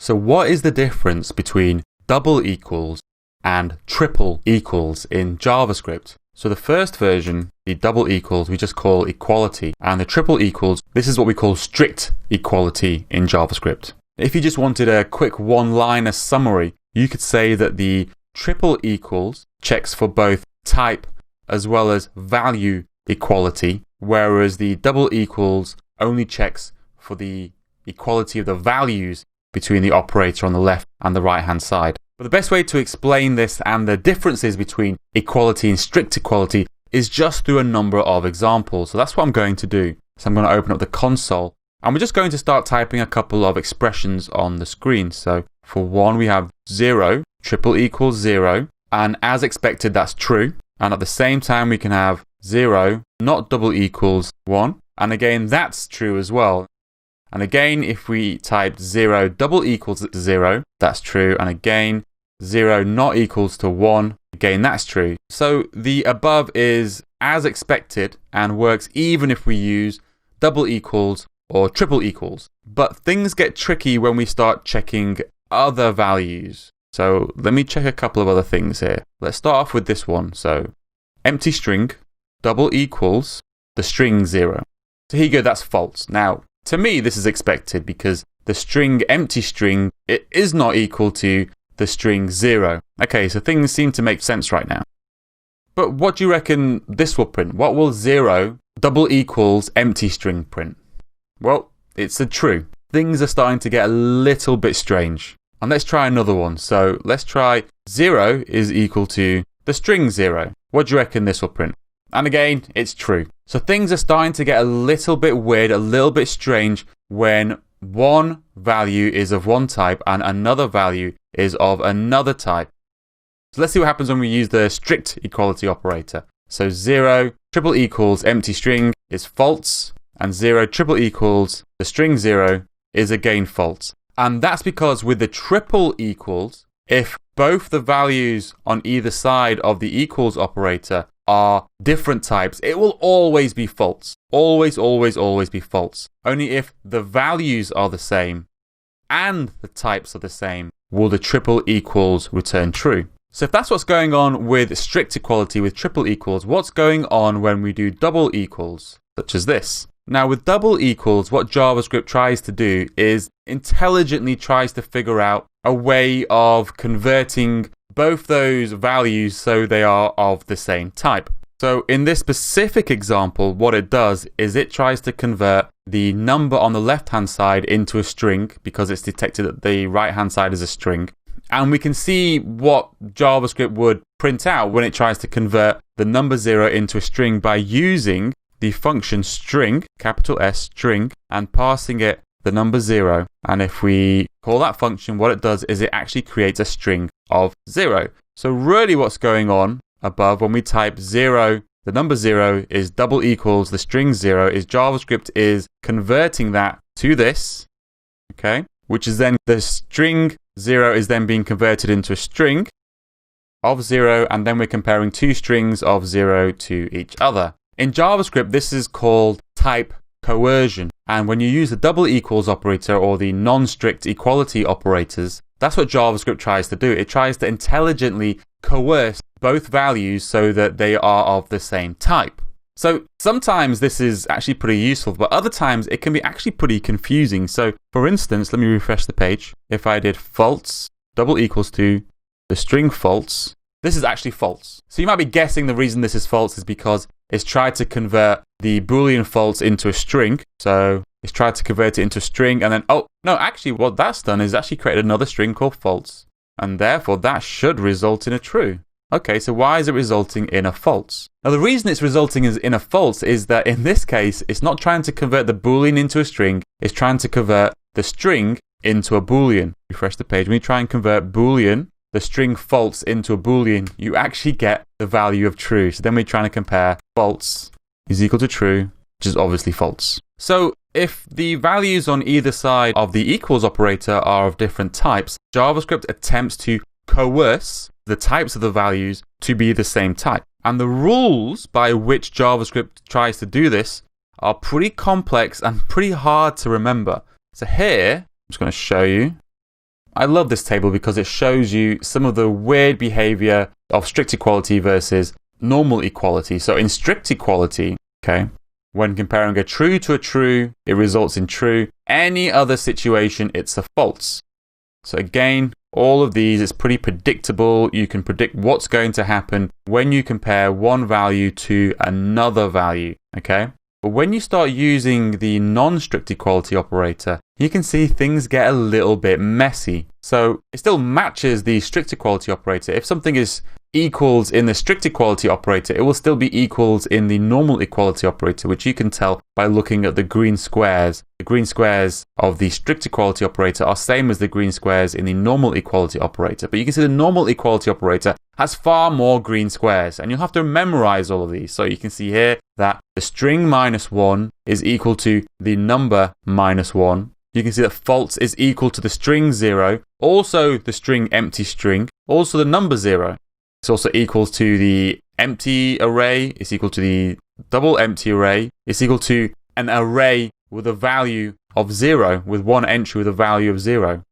So what is the difference between double equals and triple equals in JavaScript? So the first version, the double equals, we just call equality. And the triple equals, this is what we call strict equality in JavaScript. If you just wanted a quick one-liner summary, you could say that the triple equals checks for both type as well as value equality, whereas the double equals only checks for the equality of the values between the operator on the left and the right-hand side. But the best way to explain this and the differences between equality and strict equality is just through a number of examples. So that's what I'm going to do. So I'm going to open up the console and we're just going to start typing a couple of expressions on the screen. So for one, we have 0, triple equals 0, and as expected, that's true. And at the same time, we can have 0, not double equals 1. And again, that's true as well. And again, if we type 0 double equals 0, that's true. And again, 0 not equals to 1, again, that's true. So the above is as expected and works even if we use double equals or triple equals. But things get tricky when we start checking other values. So let me check a couple of other things here. Let's start off with this one. So empty string double equals the string 0. So here you go, that's false. Now, to me, this is expected because the string empty string, it is not equal to the string 0. Okay, so things seem to make sense right now. But what do you reckon this will print? What will 0 double equals empty string print? Well, it's a true. Things are starting to get a little bit strange. And let's try another one. So let's try 0 is equal to the string 0. What do you reckon this will print? And again, it's true. So things are starting to get a little bit weird, a little bit strange when one value is of one type and another value is of another type. So let's see what happens when we use the strict equality operator. So 0 triple equals empty string is false, and 0 triple equals the string 0 is again false. And that's because with the triple equals, if both the values on either side of the equals operator are different types, it will always be false. Always, always, always be false. Only if the values are the same and the types are the same will the triple equals return true. So if that's what's going on with strict equality with triple equals, what's going on when we do double equals, such as this? Now with double equals, what JavaScript tries to do is intelligently tries to figure out a way of converting both those values so they are of the same type. So in this specific example, what it does is it tries to convert the number on the left-hand side into a string because it's detected that the right-hand side is a string. And we can see what JavaScript would print out when it tries to convert the number 0 into a string by using the function string, capital S string, and passing it the number 0. And if we call that function, what it does is it actually creates a string of 0. So really what's going on above when we type 0, the number 0 is double equals the string 0, is JavaScript is converting that to this, okay, which is then the string 0 is then being converted into a string of 0, and then we're comparing two strings of 0 to each other. In JavaScript, this is called type coercion. And when you use the double equals operator or the non-strict equality operators, that's what JavaScript tries to do. It tries to intelligently coerce both values so that they are of the same type. So sometimes this is actually pretty useful, but other times it can be actually pretty confusing. So for instance, let me refresh the page. If I did false double equals to the string false, this is actually false. So you might be guessing the reason this is false is because it's tried to convert the Boolean false into a string. So it's tried to convert it into a string and then, oh, no, actually what that's done is actually created another string called false. And therefore that should result in a true. Okay, so why is it resulting in a false? Now the reason it's resulting in a false is that in this case, it's not trying to convert the Boolean into a string. It's trying to convert the string into a Boolean. Refresh the page. When you try and convert Boolean, the string false into a Boolean, you actually get the value of true. So then we're trying to compare false is equal to true, which is obviously false. So if the values on either side of the equals operator are of different types, JavaScript attempts to coerce the types of the values to be the same type. And the rules by which JavaScript tries to do this are pretty complex and pretty hard to remember. So here, I'm just going to show you. I love this table because it shows you some of the weird behavior of strict equality versus normal equality. So in strict equality, okay, when comparing a true to a true, it results in true. Any other situation, it's a false. So again, all of these, it's pretty predictable. You can predict what's going to happen when you compare one value to another value, okay? But when you start using the non-strict equality operator, you can see things get a little bit messy. So it still matches the strict equality operator. If something is equals in the strict equality operator, it will still be equals in the normal equality operator, which you can tell by looking at the green squares. The green squares of the strict equality operator are same as the green squares in the normal equality operator. But you can see the normal equality operator has far more green squares, and you'll have to memorize all of these. So you can see here that the string -1 is equal to the number -1. You can see that false is equal to the string 0, also the string empty string, also the number 0. It's also equals to the empty array, it's equal to the double empty array, it's equal to an array with a value of 0, with one entry with a value of 0.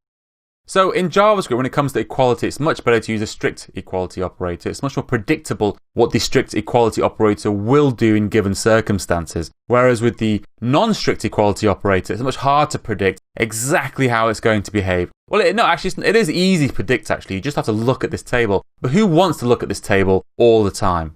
So in JavaScript, when it comes to equality, it's much better to use a strict equality operator. It's much more predictable what the strict equality operator will do in given circumstances. Whereas with the non-strict equality operator, it's much harder to predict exactly how it's going to behave. Well, it is easy to predict, actually. You just have to look at this table. But who wants to look at this table all the time?